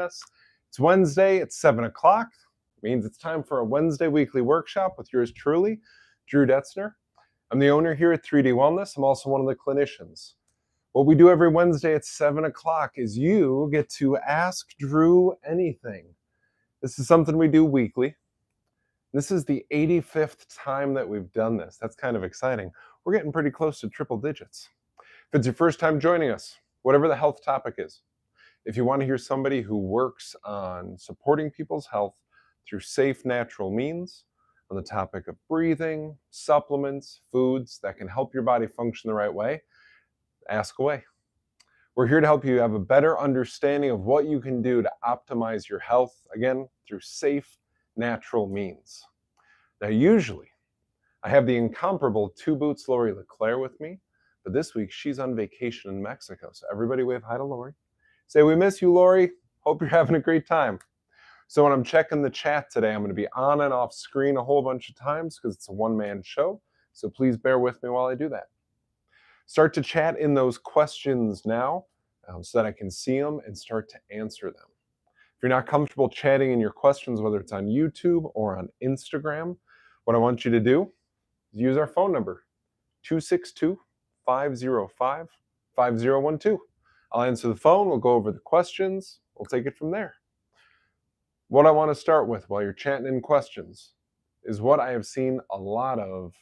It's Wednesday, it's 7 o'clock. It means it's time for a Wednesday weekly workshop with yours truly, Drew Detzner. I'm the owner here at 3D Wellness. I'm also one of the clinicians. What we do every Wednesday at 7 o'clock is you get to ask Drew anything. This is something we do weekly. This is the 85th time that we've done this. That's kind of exciting. We're getting pretty close to triple digits. If it's your first time joining us, whatever the health topic is, if you want to hear somebody who works on supporting people's health through safe, natural means, on the topic of breathing, supplements, foods that can help your body function the right way, ask away. We're here to help you have a better understanding of what you can do to optimize your health, again, through safe, natural means. Now, usually, I have the incomparable Two Boots Lori LeClaire with me, but this week she's on vacation in Mexico. So everybody wave hi to Lori. Say, we miss you, Lori. Hope you're having a great time. So when I'm checking the chat today, I'm going to be on and off screen a whole bunch of times because it's a one-man show. So please bear with me while I do that. Start to chat in those questions now so that I can see them and start to answer them. If you're not comfortable chatting in your questions, whether it's on YouTube or on Instagram, what I want you to do is use our phone number, 262-505-5012. I'll answer the phone, we'll go over the questions, we'll take it from there. What I want to start with while you're chatting in questions is what I have seen a lot of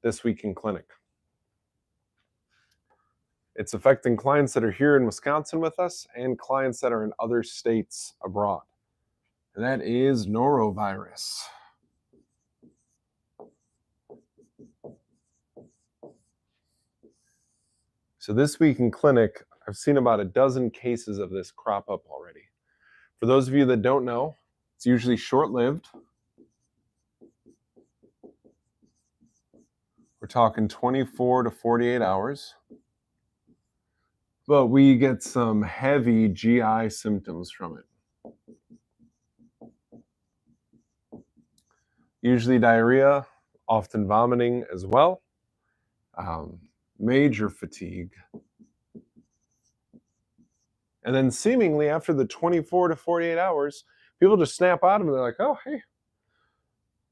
this week in clinic. It's affecting clients that are here in Wisconsin with us and clients that are in other states abroad. And that is norovirus. So this week in clinic, I've seen about a dozen cases of this crop up already. For those of you that don't know, it's usually short-lived. We're talking 24 to 48 hours. But we get some heavy GI symptoms from it. Usually diarrhea, often vomiting as well. Major fatigue. And then seemingly after the 24 to 48 hours, people just snap out of it. They're like, oh, hey,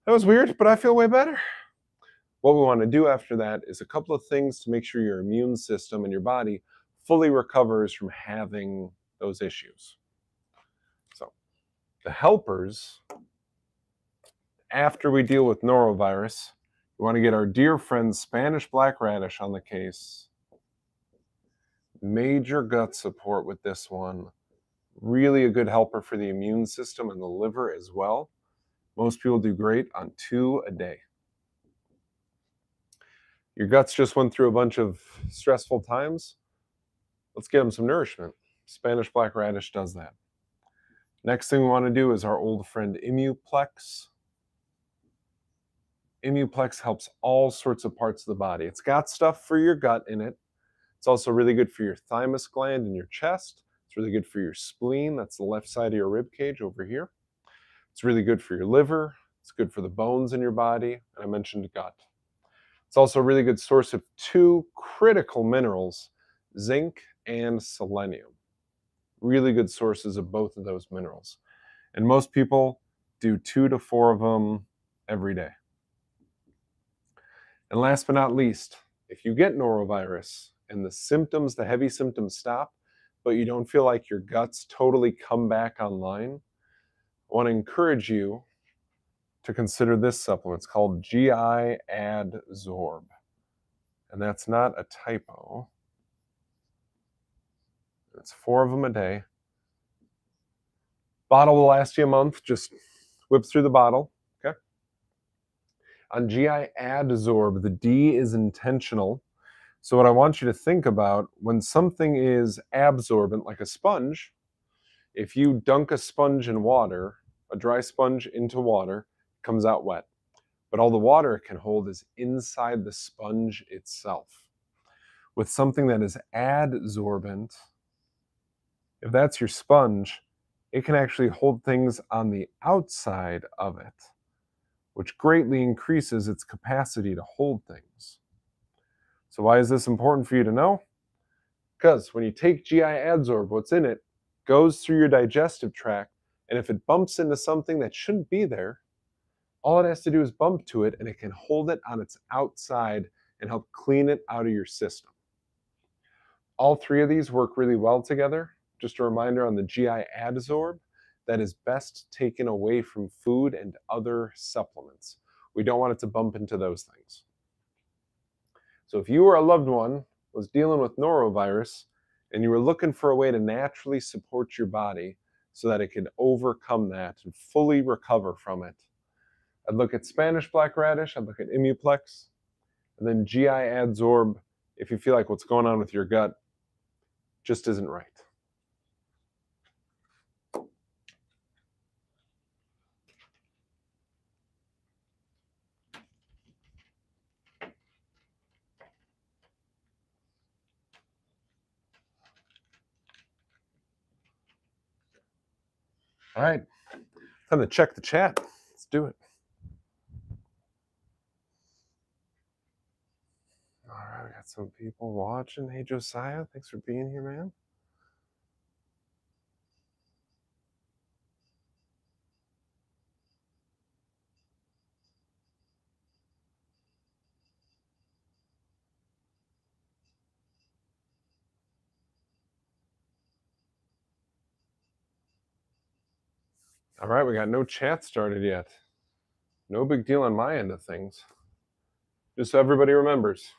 that was weird, but I feel way better. What we want to do after that is a couple of things to make sure your immune system and your body fully recovers from having those issues. So the helpers, after we deal with norovirus, we want to get our dear friend Spanish black radish on the case. Major gut support with this one. Really a good helper for the immune system and the liver as well. Most people do great on 2 a day. Your guts just went through a bunch of stressful times. Let's get them some nourishment. Spanish black radish does that. Next thing we want to do is our old friend Immuplex. Immuplex helps all sorts of parts of the body. It's got stuff for your gut in it. It's also really good for your thymus gland in your chest. It's really good for your spleen. That's the left side of your rib cage over here. It's really good for your liver. It's good for the bones in your body. And I mentioned gut. It's also a really good source of 2 critical minerals, zinc and selenium. Really good sources of both of those minerals. And most people do 2 to 4 of them every day. And last but not least, if you get norovirus and the symptoms, the heavy symptoms stop, but you don't feel like your guts totally come back online, I want to encourage you to consider this supplement. It's called GI Adsorb. And that's not a typo. It's 4 of them a day. Bottle will last you a month. Just whip through the bottle. Okay. On GI Adsorb, the D is intentional. So what I want you to think about, when something is absorbent, like a sponge, if you dunk a sponge in water, a dry sponge into water, it comes out wet. But all the water it can hold is inside the sponge itself. With something that is adsorbent, if that's your sponge, it can actually hold things on the outside of it, which greatly increases its capacity to hold things. So why is this important for you to know? Because when you take GI Adsorb, what's in it goes through your digestive tract, and if it bumps into something that shouldn't be there, all it has to do is bump to it, and it can hold it on its outside and help clean it out of your system. All three of these work really well together. Just a reminder on the GI adsorb, that is best taken away from food and other supplements. We don't want it to bump into those things. So if you or a loved one was dealing with norovirus and you were looking for a way to naturally support your body so that it could overcome that and fully recover from it, I'd look at Spanish black radish, I'd look at Imuplex, and then GI adsorb if you feel like what's going on with your gut just isn't right. All right, time to check the chat. Let's do it. All right, we got some people watching. Hey, Josiah, thanks for being here, man. All right, we got no chat started yet. No big deal on my end of things. Just so everybody remembers,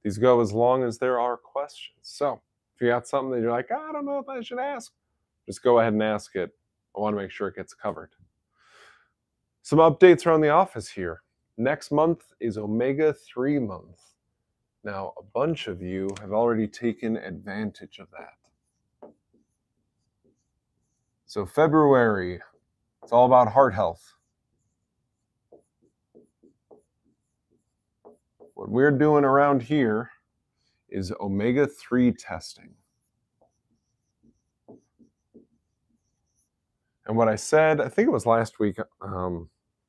these go as long as there are questions. So if you got something that you're like, I don't know if I should ask, just go ahead and ask it. I want to make sure it gets covered. Some updates around the office here. Next month is omega-3 month. Now, a bunch of you have already taken advantage of that. So February, it's all about heart health. What we're doing around here is omega-3 testing. And what I said, I think it was last week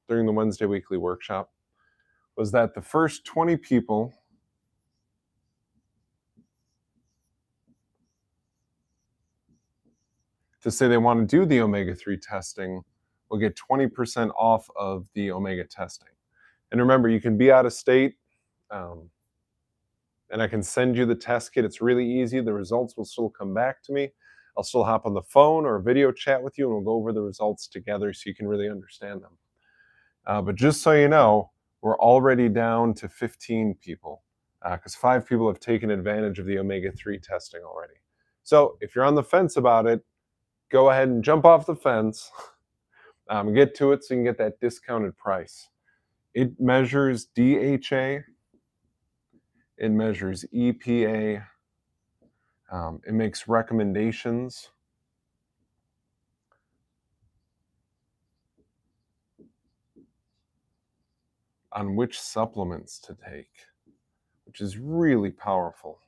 during the Wednesday weekly workshop, was that the first 20 people to say they want to do the omega-3 testing will get 20% off of the omega testing. And remember, you can be out of state, and I can send you the test kit. It's really easy. The results will still come back to me. I'll still hop on the phone or a video chat with you, and we'll go over the results together so you can really understand them. But just so you know, we're already down to 15 people because 5 people have taken advantage of the omega-3 testing already. So if you're on the fence about it, go ahead and jump off the fence, get to it so you can get that discounted price. It measures DHA, it measures EPA, it makes recommendations. On which supplements to take, which is really powerful.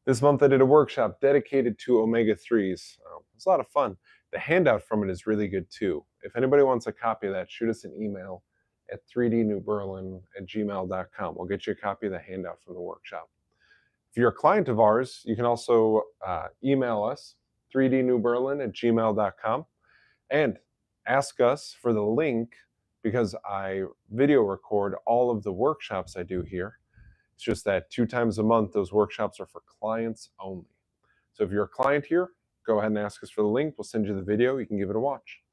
This month I did a workshop dedicated to omega-3s. It was a lot of fun. The handout from it is really good too. If anybody wants a copy of that, shoot us an email at 3dnewberlin@gmail.com. We'll get you a copy of the handout from the workshop. If you're a client of ours, you can also email us, 3dnewberlin@gmail.com, and ask us for the link because I video record all of the workshops I do here. It's just that 2 times a month, those workshops are for clients only. So if you're a client here, go ahead and ask us for the link. We'll send you the video. You can give it a watch.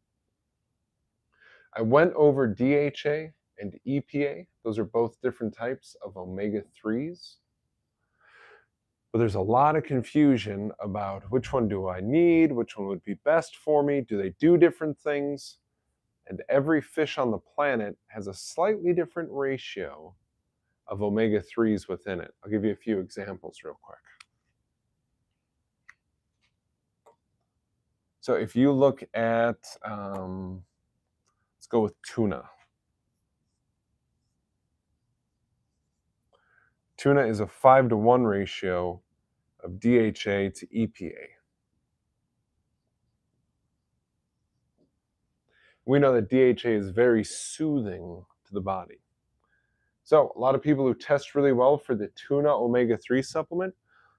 I went over DHA and EPA. Those are both different types of omega-3s. But there's a lot of confusion about which one do I need, which one would be best for me, do they do different things? And every fish on the planet has a slightly different ratio of omega-3s within it. I'll give you a few examples real quick. So if you look at, let's go with tuna. Tuna is a 5-to-1 ratio of DHA to EPA. We know that DHA is very soothing to the body. So a lot of people who test really well for the tuna omega-3 supplement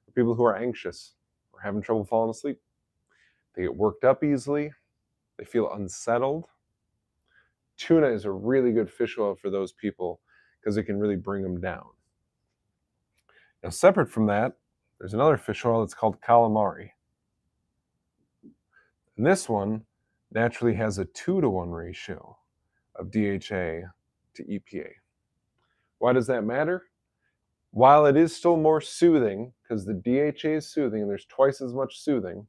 are people who are anxious or having trouble falling asleep. They get worked up easily. They feel unsettled. Tuna is a really good fish oil for those people because it can really bring them down. Now, separate from that, there's another fish oil that's called calamari. And this one naturally has a 2-to-1 ratio of DHA to EPA. Why does that matter? While it is still more soothing, because the DHA is soothing and there's twice as much soothing,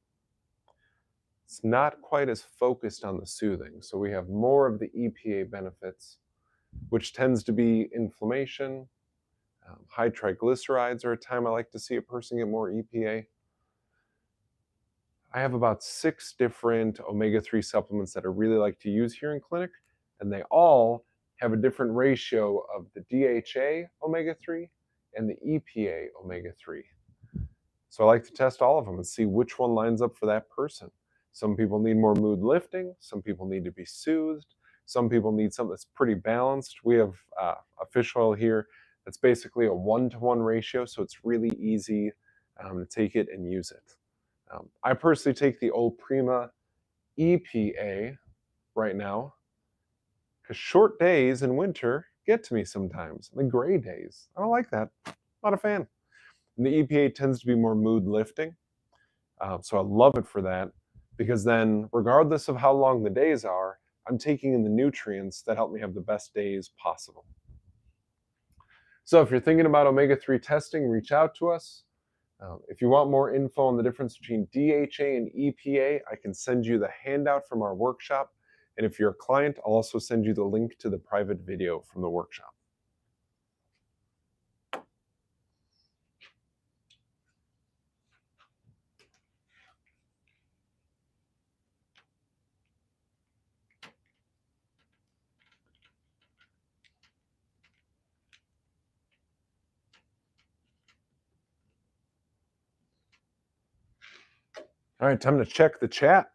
it's not quite as focused on the soothing. So we have more of the EPA benefits, which tends to be inflammation. High triglycerides are a time I like to see a person get more EPA. I have about 6 different omega-3 supplements that I really like to use here in clinic, and they all have a different ratio of the DHA omega-3 and the EPA omega-3. So I like to test all of them and see which one lines up for that person. Some people need more mood lifting, some people need to be soothed, some people need something that's pretty balanced. We have a fish oil here that's basically a 1-to-1 ratio, so it's really easy to take it and use it. I personally take the Old Prima EPA right now because short days in winter get to me sometimes. The gray days, I don't like that. Not a fan. And the EPA tends to be more mood lifting, so I love it for that because then, regardless of how long the days are, I'm taking in the nutrients that help me have the best days possible. So if you're thinking about omega-3 testing, reach out to us. If you want more info on the difference between DHA and EPA, I can send you the handout from our workshop. And if you're a client, I'll also send you the link to the private video from the workshop. All right, time to check the chat.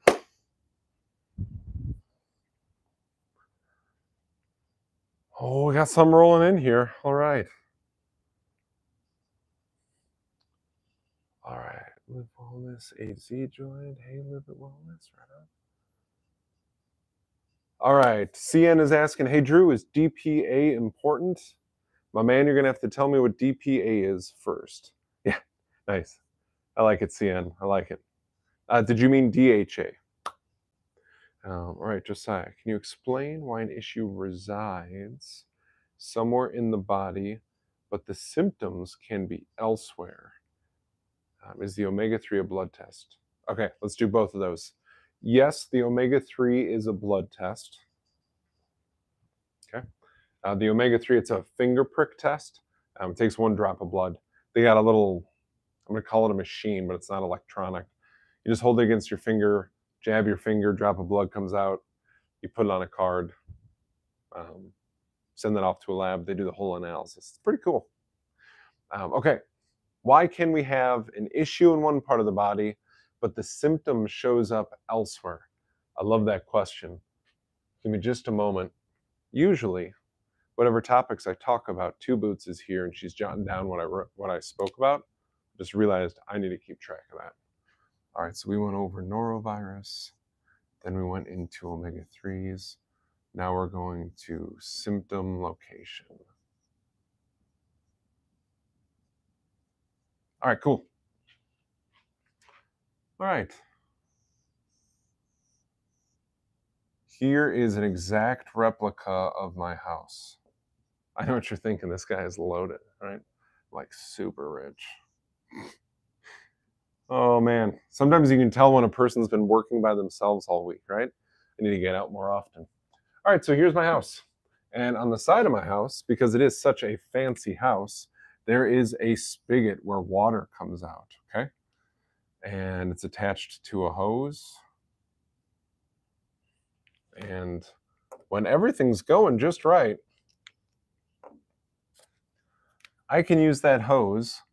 Oh, we got some rolling in here. All right. All right. Live Wellness, AZ joined. Hey, Live It Wellness. Right on. All right. CN is asking, hey, Drew, is DPA important? My man, you're going to have to tell me what DPA is first. Yeah, nice. I like it, CN. I like it. Did you mean DHA? All right, Josiah, can you explain why an issue resides somewhere in the body, but the symptoms can be elsewhere? Is the omega-3 a blood test? Okay, let's do both of those. Yes, the omega-3 is a blood test. Okay. The omega-3, it's a finger prick test. It takes 1 drop of blood. They got a little, I'm going to call it a machine, but it's not electronic. You just hold it against your finger, jab your finger, drop of blood comes out. You put it on a card, send that off to a lab. They do the whole analysis. It's pretty cool. Okay, why can we have an issue in one part of the body, but the symptom shows up elsewhere? I love that question. Give me just a moment. Usually, whatever topics I talk about, Two Boots is here and she's jotting down what I spoke about. Just realized I need to keep track of that. All right, so we went over norovirus, then we went into omega-3s. Now we're going to symptom location. All right, cool. All right. Here is an exact replica of my house. I know what you're thinking. This guy is loaded, right? Like super rich. Oh man, sometimes you can tell when a person's been working by themselves all week, right? I need to get out more often. All right, so here's my house. And on the side of my house, because it is such a fancy house, there is a spigot where water comes out, okay? And it's attached to a hose. And when everything's going just right, I can use that hose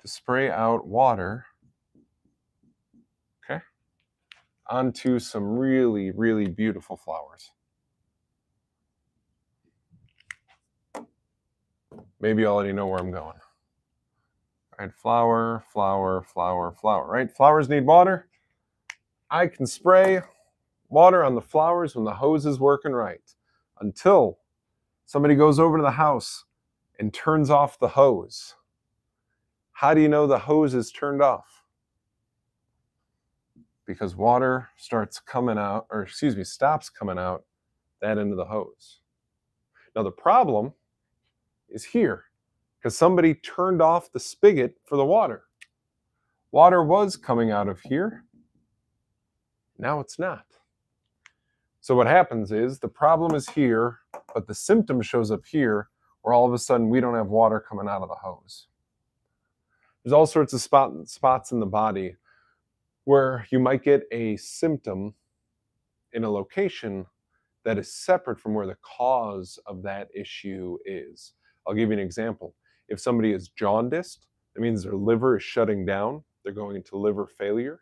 to spray out water, okay, onto some really, really beautiful flowers. Maybe you already know where I'm going. Right, flower, flower, flower, flower, right? Flowers need water. I can spray water on the flowers when the hose is working right until somebody goes over to the house and turns off the hose. How do you know the hose is turned off? Because water starts coming out, or excuse me, stops coming out that end of the hose. Now the problem is here because somebody turned off the spigot for the water. Water was coming out of here. Now it's not. So what happens is the problem is here, but the symptom shows up here, where all of a sudden we don't have water coming out of the hose. There's all sorts of spots in the body where you might get a symptom in a location that is separate from where the cause of that issue is. I'll give you an example. If somebody is jaundiced, that means their liver is shutting down. They're going into liver failure.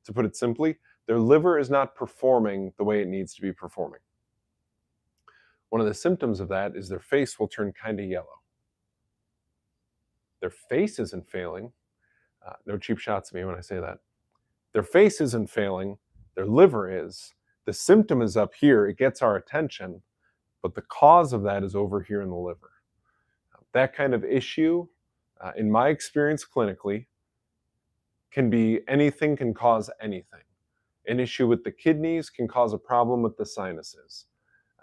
To put it simply, their liver is not performing the way it needs to be performing. One of the symptoms of that is their face will turn kind of yellow. Their face isn't failing. No cheap shots at me when I say that. Their face isn't failing. Their liver is. The symptom is up here. It gets our attention, but the cause of that is over here in the liver. That kind of issue, in my experience clinically, can be anything, can cause anything. An issue with the kidneys can cause a problem with the sinuses.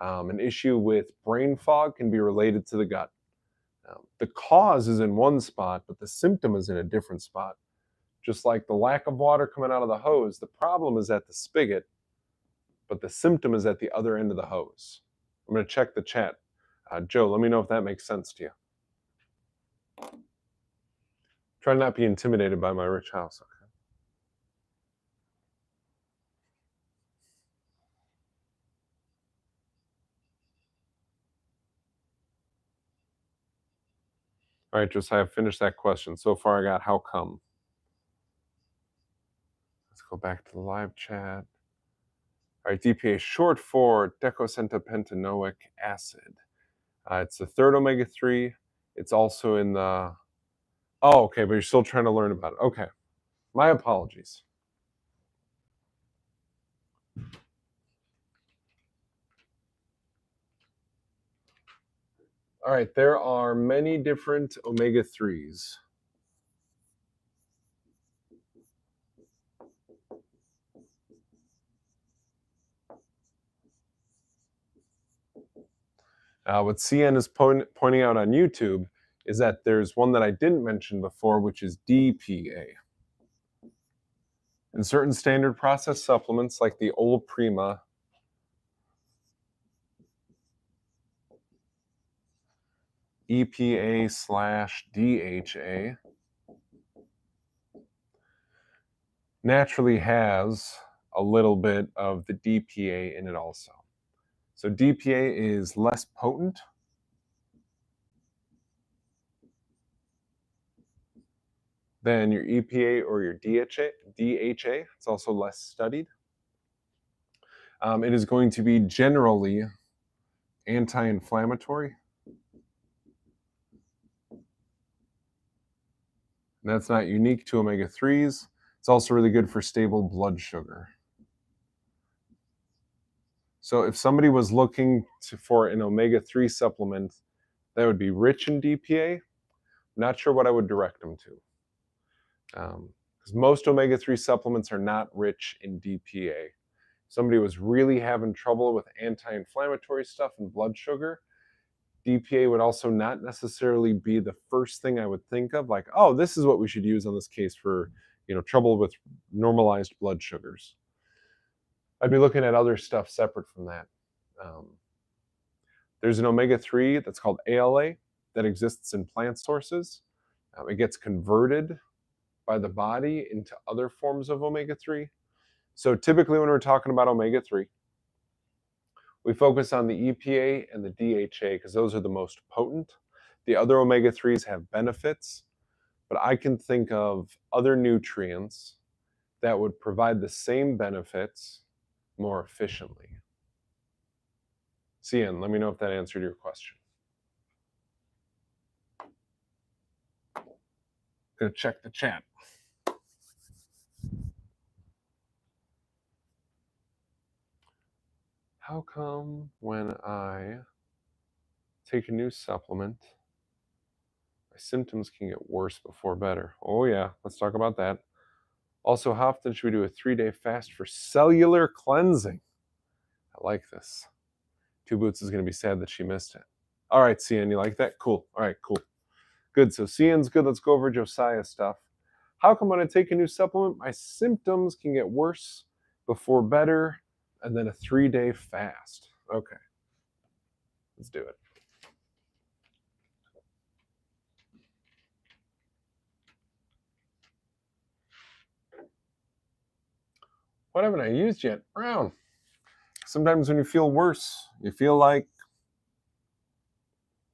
An issue with brain fog can be related to the gut. The cause is in one spot, but the symptom is in a different spot. Just like the lack of water coming out of the hose, the problem is at the spigot, but the symptom is at the other end of the hose. I'm going to check the chat. Joe, let me know if that makes sense to you. Try not to be intimidated by my rich house, okay? All right, Josiah, finished that question. So far I got how come. Let's go back to the live chat. All right, DPA short for docosahexapentanoic acid. It's the third omega-3. It's also in the... Oh, okay, but you're still trying to learn about it. Okay, my apologies. All right, there are many different omega-3s. What CN is pointing out on YouTube is that there's one that I didn't mention before, which is DPA. In certain standard process supplements like the Olaprima, EPA/DHA naturally has a little bit of the DPA in it also. So DPA is less potent than your EPA or your DHA. It's also less studied. It is going to be generally anti-inflammatory. That's not unique to omega-3s. It's also really good for stable blood sugar. So if somebody was looking for an omega-3 supplement that would be rich in DPA, I'm not sure what I would direct them to. Because most omega-3 supplements are not rich in DPA. Somebody was really having trouble with anti-inflammatory stuff and blood sugar, DPA would also not necessarily be the first thing I would think of, like, oh, this is what we should use on this case for, trouble with normalized blood sugars. I'd be looking at other stuff separate from that. There's an omega-3 that's called ALA that exists in plant sources. It gets converted by the body into other forms of omega-3. So typically when we're talking about omega-3, we focus on the EPA and the DHA because those are the most potent. The other omega-3s have benefits, but I can think of other nutrients that would provide the same benefits more efficiently. CN, let me know if that answered your question. Gonna check the chat. How come when I take a new supplement, my symptoms can get worse before better? Oh yeah, let's talk about that. Also, how often should we do a 3-day fast for cellular cleansing? I like this. Two Boots is going to be sad that she missed it. All right, CN, you like that? Cool. All right, cool. Good. So CN's good. Let's go over Josiah's stuff. How come when I take a new supplement, my symptoms can get worse before better, and then a 3-day fast? Okay, let's do it. What haven't I used yet? Brown. Sometimes when you feel worse, you feel like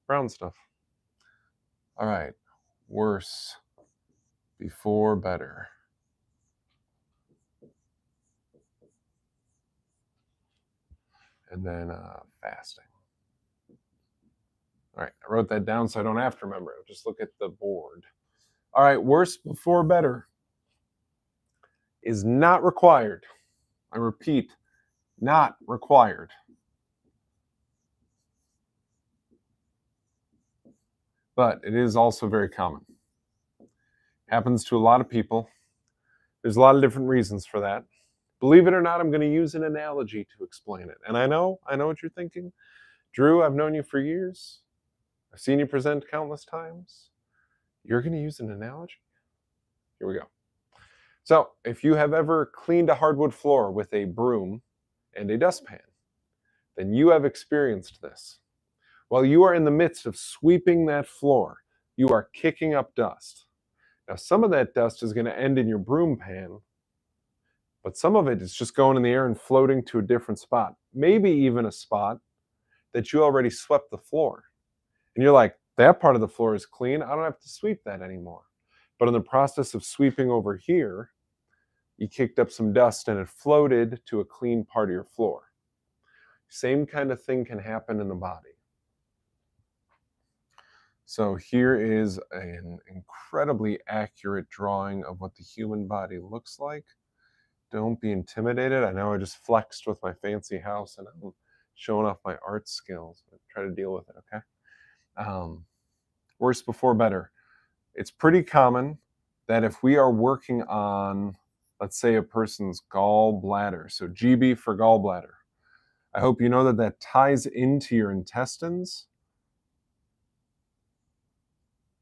brown stuff. All right, worse before better. And then fasting. All right, I wrote that down so I don't have to remember it. Just look at the board. All right, worse before better is not required. I repeat, not required. But it is also very common. Happens to a lot of people. There's a lot of different reasons for that. Believe it or not, I'm going to use an analogy to explain it. And I know what you're thinking. Drew, I've known you for years. I've seen you present countless times. You're going to use an analogy? Here we go. So, if you have ever cleaned a hardwood floor with a broom and a dustpan, then you have experienced this. While you are in the midst of sweeping that floor, you are kicking up dust. Now, some of that dust is going to end in your broom pan, but some of it is just going in the air and floating to a different spot, maybe even a spot that you already swept the floor. And you're like, that part of the floor is clean. I don't have to sweep that anymore. But in the process of sweeping over here, you kicked up some dust and it floated to a clean part of your floor. Same kind of thing can happen in the body. So here is an incredibly accurate drawing of what the human body looks like. Don't be intimidated. I know I just flexed with my fancy house and I'm showing off my art skills. But try to deal with it, okay? Worse before better. It's pretty common that if we are working on, let's say, a person's gallbladder, so GB for gallbladder, I hope you know that that ties into your intestines.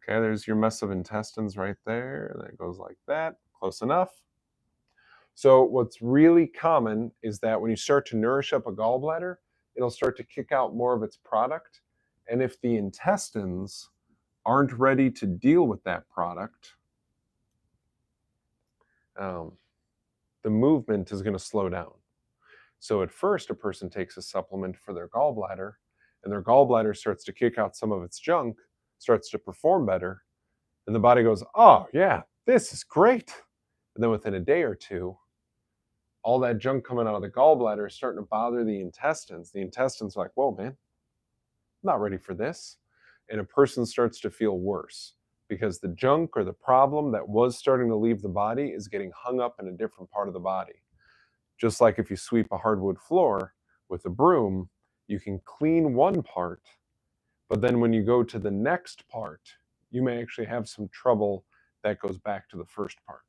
Okay, there's your mess of intestines right there. And it goes like that. Close enough. So what's really common is that when you start to nourish up a gallbladder, it'll start to kick out more of its product. And if the intestines aren't ready to deal with that product, the movement is going to slow down. So at first, a person takes a supplement for their gallbladder, and their gallbladder starts to kick out some of its junk, starts to perform better, and the body goes, oh yeah, this is great. And then within a day or two, all that junk coming out of the gallbladder is starting to bother the intestines. The intestines are like, whoa, man, I'm not ready for this. And a person starts to feel worse because the junk or the problem that was starting to leave the body is getting hung up in a different part of the body. Just like if you sweep a hardwood floor with a broom, you can clean one part, but then when you go to the next part, you may actually have some trouble that goes back to the first part.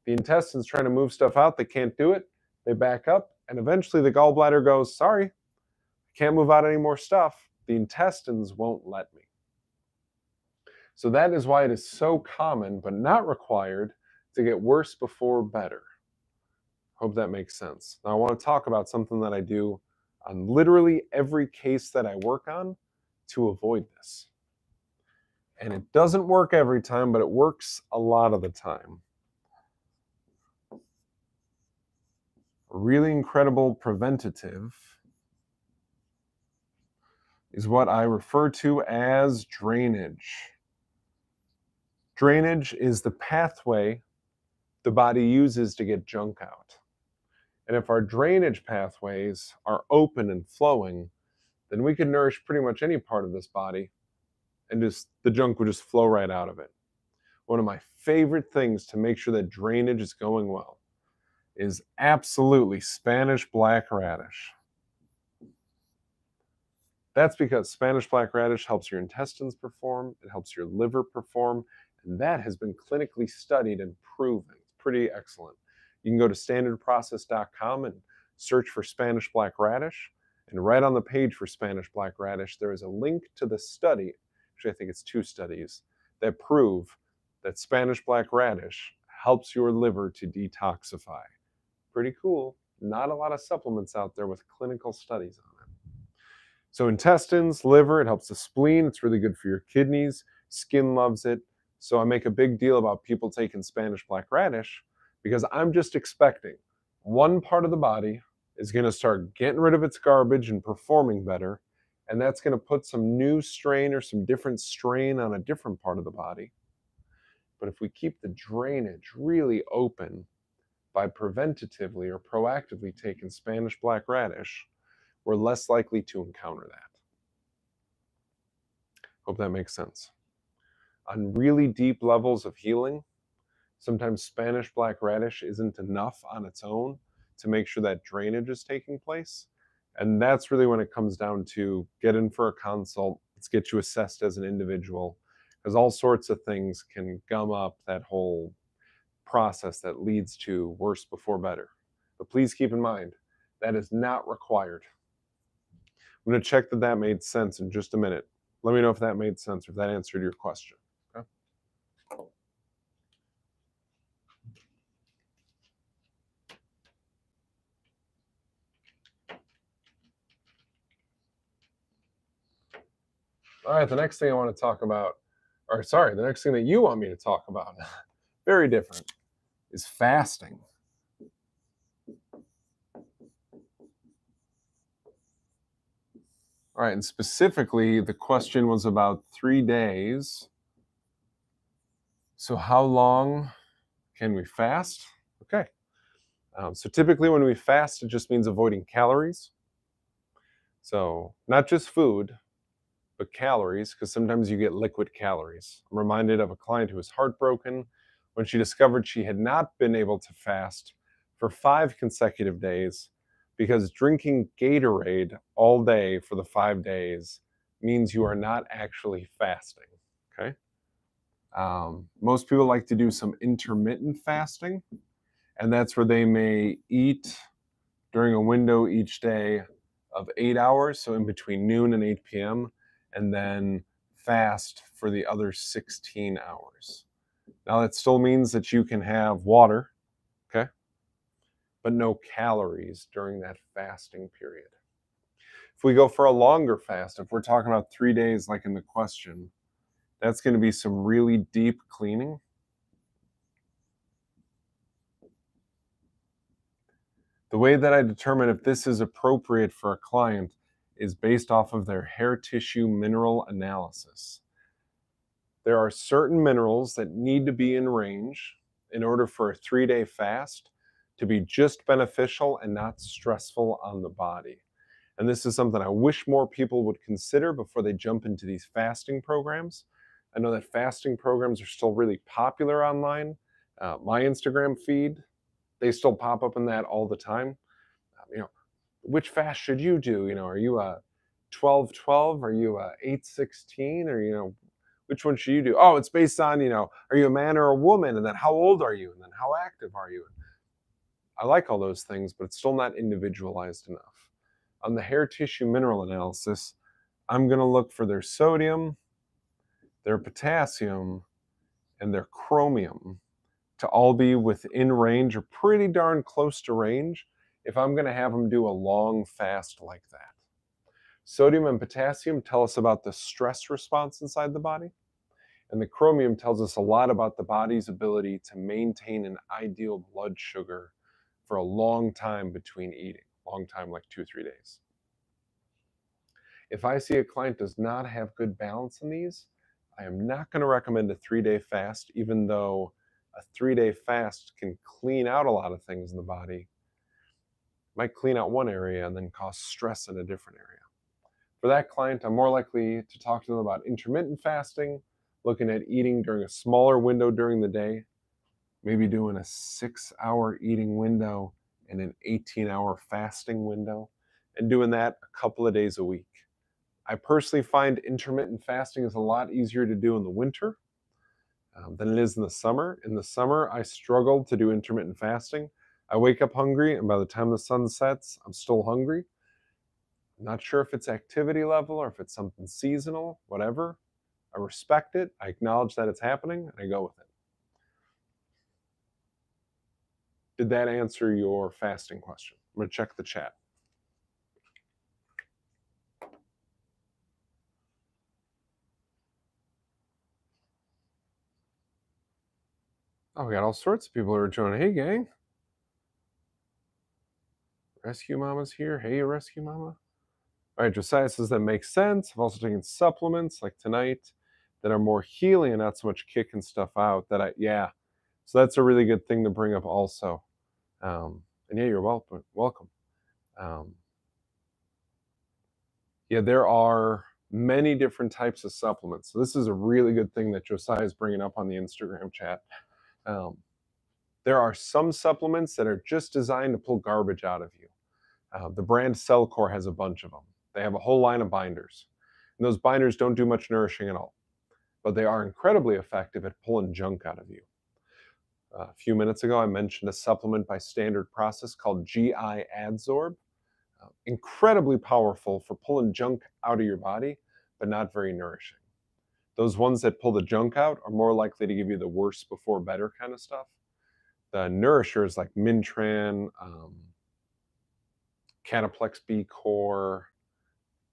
The intestines trying to move stuff out, they can't do it, they back up, and eventually the gallbladder goes, sorry, I can't move out any more stuff. The intestines won't let me. So that is why it is so common, but not required, to get worse before better. Hope that makes sense. Now I want to talk about something that I do on literally every case that I work on to avoid this. And it doesn't work every time, but it works a lot of the time. A really incredible preventative is what I refer to as drainage. Drainage is the pathway the body uses to get junk out. And if our drainage pathways are open and flowing, then we can nourish pretty much any part of this body and just the junk would just flow right out of it. one of my favorite things to make sure that drainage is going well is absolutely Spanish black radish. That's because Spanish black radish helps your intestines perform, it helps your liver perform, and that has been clinically studied and proven. It's pretty excellent. You can go to standardprocess.com and search for Spanish black radish, and right on the page for Spanish black radish, there is a link to the study. Actually, I think it's 2 studies that prove that Spanish black radish helps your liver to detoxify. Pretty cool. Not a lot of supplements out there with clinical studies on it. So intestines, liver, it helps the spleen. It's really good for your kidneys. Skin loves it. So I make a big deal about people taking Spanish black radish because I'm just expecting one part of the body is going to start getting rid of its garbage and performing better. And that's going to put some new strain or some different strain on a different part of the body. But if we keep the drainage really open by preventatively or proactively taking Spanish black radish, we're less likely to encounter that. Hope that makes sense. On really deep levels of healing, sometimes Spanish black radish isn't enough on its own to make sure that drainage is taking place. And that's really when it comes down to get in for a consult. Let's get you assessed as an individual, because all sorts of things can gum up that whole process that leads to worse before better. But please keep in mind, that is not required. I'm going to check that that made sense in just a minute. Let me know if that made sense or if that answered your question. Okay? All right, the next thing I want to talk about, or sorry, the next thing that you want me to talk about, very different, is fasting. All right, and specifically, the question was about 3 days. So how long can we fast? Okay. So typically when we fast, it just means avoiding calories. So not just food, but calories, because sometimes you get liquid calories. I'm reminded of a client who was heartbroken when she discovered she had not been able to fast for 5 consecutive days because drinking Gatorade all day for the 5 days means you are not actually fasting. Okay. Most people like to do some intermittent fasting, and that's where they may eat during a window each day of 8 hours, so in between noon and 8 p.m., and then fast for the other 16 hours. Now, that still means that you can have water, okay, but no calories during that fasting period. If we go for a longer fast, if we're talking about 3 days like in the question, that's going to be some really deep cleaning. The way that I determine if this is appropriate for a client is based off of their hair tissue mineral analysis. There are certain minerals that need to be in range in order for a 3-day fast to be just beneficial and not stressful on the body. And this is something I wish more people would consider before they jump into these fasting programs. I know that fasting programs are still really popular online. My Instagram feed, they still pop up in that all the time. Which fast should you do? Are you a 12-12? Are you a 8-16? Or, which one should you do? Oh, it's based on, are you a man or a woman? And then how old are you? And then how active are you? I like all those things, but it's still not individualized enough. On the hair tissue mineral analysis, I'm going to look for their sodium, their potassium, and their chromium to all be within range or pretty darn close to range if I'm going to have them do a long fast like that. Sodium and potassium tell us about the stress response inside the body, and the chromium tells us a lot about the body's ability to maintain an ideal blood sugar for a long time between eating, long time like 2-3 days. If I see a client does not have good balance in these, I am not going to recommend a 3-day fast, even though a 3-day fast can clean out a lot of things in the body. Might clean out one area and then cause stress in a different area. For that client, I'm more likely to talk to them about intermittent fasting, looking at eating during a smaller window during the day, maybe doing a 6-hour eating window and an 18-hour fasting window, and doing that a couple of days a week. I personally find intermittent fasting is a lot easier to do in the winter than it is in the summer. In the summer, I struggle to do intermittent fasting. I wake up hungry, and by the time the sun sets, I'm still hungry. I'm not sure if it's activity level or if it's something seasonal, whatever. I respect it. I acknowledge that it's happening, and I go with it. Did that answer your fasting question? I'm going to check the chat. Oh, we got all sorts of people who are joining. Hey, gang. Rescue Mama's here. Hey, Rescue Mama. All right, Josiah says that makes sense. I've also taken supplements like tonight that are more healing and not so much kicking stuff out. Yeah. So that's a really good thing to bring up also. And yeah, you're welcome. Yeah, there are many different types of supplements. So this is a really good thing that Josiah is bringing up on the Instagram chat. There are some supplements that are just designed to pull garbage out of you. The brand Cellcore has a bunch of them. They have a whole line of binders. And those binders don't do much nourishing at all, but they are incredibly effective at pulling junk out of you. A few minutes ago, I mentioned a supplement by Standard Process called GI Adsorb. Incredibly powerful for pulling junk out of your body, but not very nourishing. Those ones that pull the junk out are more likely to give you the worse before better kind of stuff. The nourishers like Mintran, Cataplex B Core,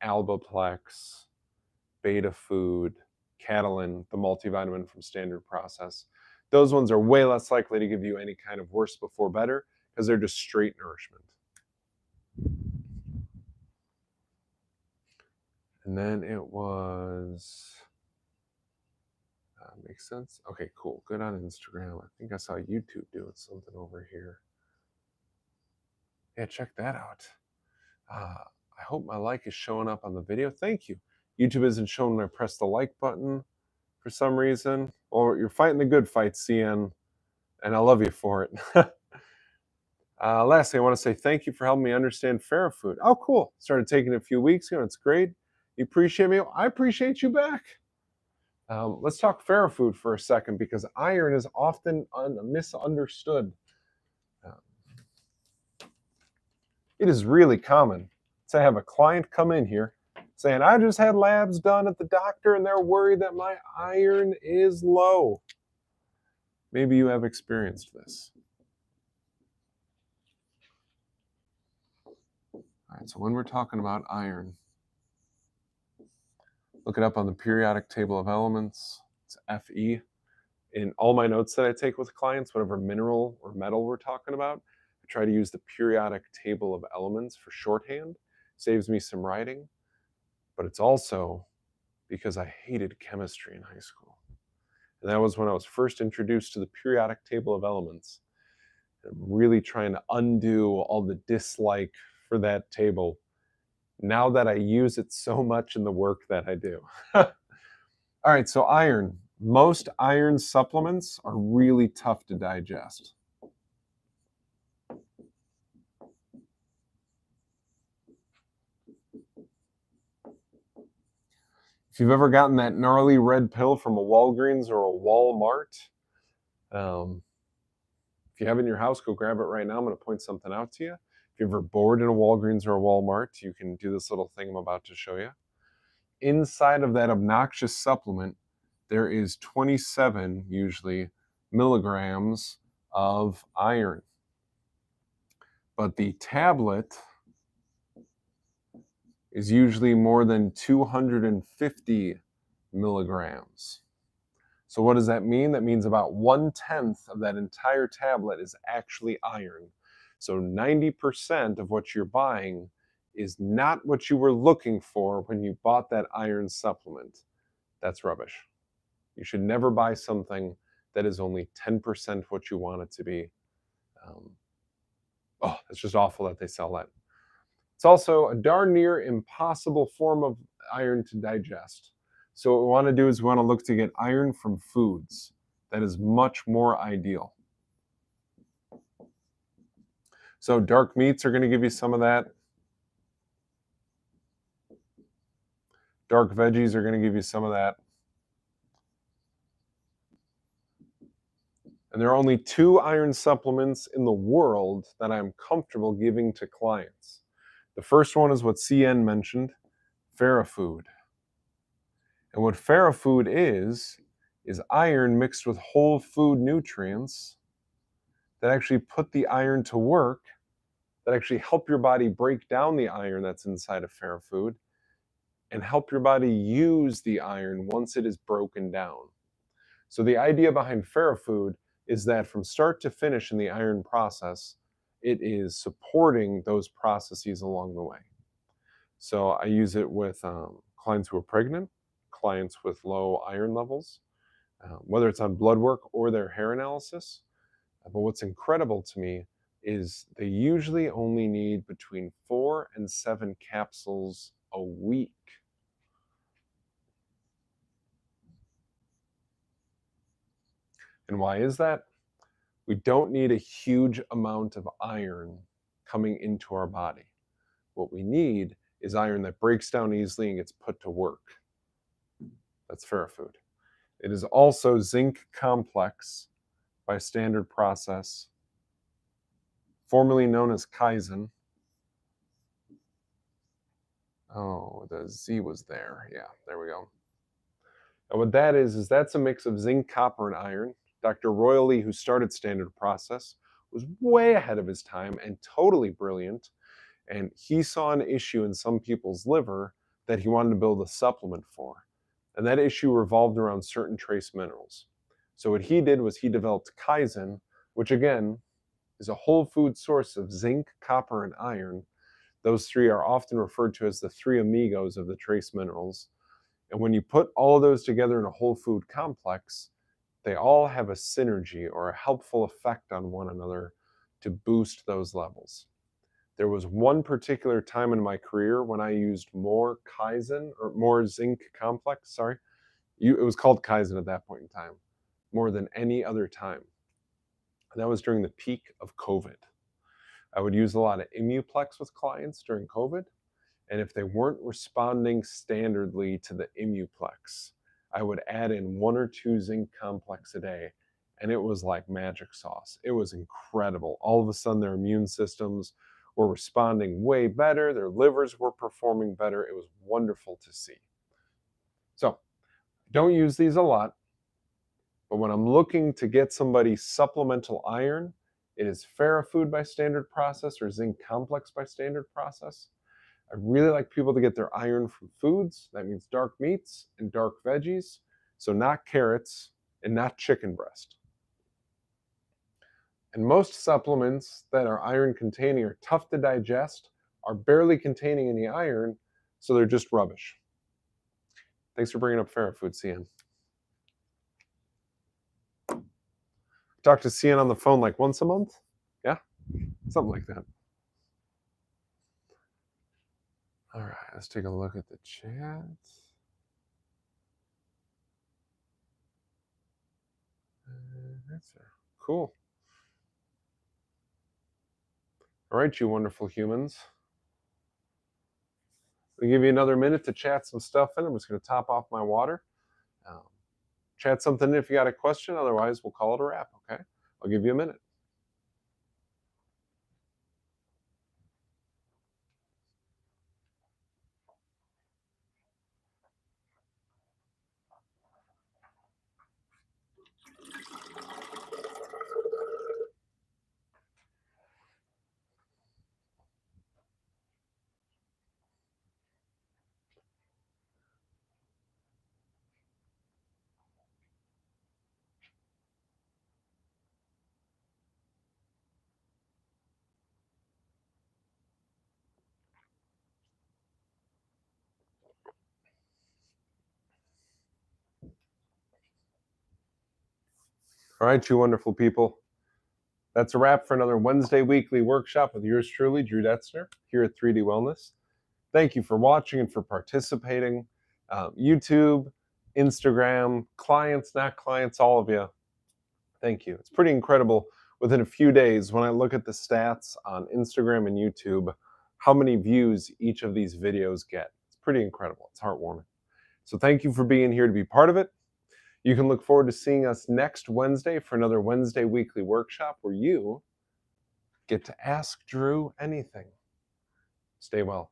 Alboplex, Beta Food, Catalin, the multivitamin from Standard Process. Those ones are way less likely to give you any kind of worse before better because they're just straight nourishment. And then it was, makes sense. Okay, cool. Good on Instagram. I think I saw YouTube doing something over here. Yeah, check that out. I hope my like is showing up on the video. Thank you. YouTube isn't showing when I press the like button for some reason. Well, you're fighting the good fight, CN, and I love you for it. Lastly, I want to say thank you for helping me understand Ferrofood. Oh, cool. Started taking it a few weeks ago. It's great. You appreciate me? I appreciate you back. Let's talk Ferrofood for a second because iron is often misunderstood. It is really common to have a client come in here saying, I just had labs done at the doctor and they're worried that my iron is low. Maybe you have experienced this. All right, so when we're talking about iron, look it up on the periodic table of elements. It's Fe. In all my notes that I take with clients, whatever mineral or metal we're talking about, I try to use the periodic table of elements for shorthand. Saves me some writing, but it's also because I hated chemistry in high school. And that was when I was first introduced to the periodic table of elements. I'm really trying to undo all the dislike for that table now that I use it so much in the work that I do. All right, so iron. Most iron supplements are really tough to digest. If you've ever gotten that gnarly red pill from a Walgreens or a Walmart, if you have it in your house, go grab it right now. I'm going to point something out to you. If you're ever bored in a Walgreens or a Walmart, you can do this little thing I'm about to show you. Inside of that obnoxious supplement, there is 27, usually, milligrams of iron. But the tablet is usually more than 250 milligrams. So what does that mean? That means about 1/10 of that entire tablet is actually iron. So 90% of what you're buying is not what you were looking for when you bought that iron supplement. That's rubbish. You should never buy something that is only 10% what you want it to be. It's just awful that they sell that. It's also a darn near impossible form of iron to digest. So what we want to do is we want to look to get iron from foods. That is much more ideal. So dark meats are going to give you some of that. Dark veggies are going to give you some of that. And there are only 2 iron supplements in the world that I'm comfortable giving to clients. The first one is what CN mentioned, Ferrofood. And what Ferrofood is iron mixed with whole food nutrients that actually put the iron to work, that actually help your body break down the iron that's inside of Ferrofood and help your body use the iron once it is broken down. So the idea behind Ferrofood is that from start to finish in the iron process, it is supporting those processes along the way. So I use it with clients who are pregnant, clients with low iron levels, whether it's on blood work or their hair analysis. But what's incredible to me is they usually only need between 4 and 7 capsules a week. And why is that? We don't need a huge amount of iron coming into our body. What we need is iron that breaks down easily and gets put to work. That's Ferrofood. It is also zinc complex by standard process, formerly known as Kaizen. Oh, the Z was there. Yeah, there we go. And what that is that's a mix of zinc, copper, and iron. Dr. Royal Lee, who started standard process, was way ahead of his time and totally brilliant. And he saw an issue in some people's liver that he wanted to build a supplement for. And that issue revolved around certain trace minerals. So what he did was he developed Kaizen, which again is a whole food source of zinc, copper, and iron. Those 3 are often referred to as the 3 amigos of the trace minerals. And when you put all of those together in a whole food complex, they all have a synergy or a helpful effect on one another to boost those levels. There was one particular time in my career when I used more Kaizen or more zinc complex, it was called Kaizen at that point in time, more than any other time. And that was during the peak of COVID. I would use a lot of Immuplex with clients during COVID. And if they weren't responding standardly to the Immuplex, I would add in 1 or 2 zinc complex a day. And it was like magic sauce. It was incredible. All of a sudden, their immune systems were responding way better. Their livers were performing better. It was wonderful to see. So don't use these a lot. But when I'm looking to get somebody supplemental iron, it is Ferrofood by standard process or zinc complex by standard process. I really like people to get their iron from foods. That means dark meats and dark veggies. So not carrots and not chicken breast. And most supplements that are iron containing are tough to digest, are barely containing any iron, so they're just rubbish. Thanks for bringing up Ferrofood, CN. Talk to CN on the phone like once a month? Yeah, something like that. All right, let's take a look at the chat. Cool. All right, you wonderful humans. We'll give you another minute to chat some stuff in. I'm just going to top off my water. Chat something in if you got a question. Otherwise, we'll call it a wrap, okay? I'll give you a minute. All right, you wonderful people. That's a wrap for another Wednesday weekly workshop with yours truly, Drew Detzner, here at 3D Wellness. Thank you for watching and for participating. YouTube, Instagram, clients, not clients, all of you. Thank you. It's pretty incredible within a few days when I look at the stats on Instagram and YouTube, how many views each of these videos get. It's pretty incredible. It's heartwarming. So thank you for being here to be part of it. You can look forward to seeing us next Wednesday for another Wednesday weekly workshop where you get to ask Drew anything. Stay well.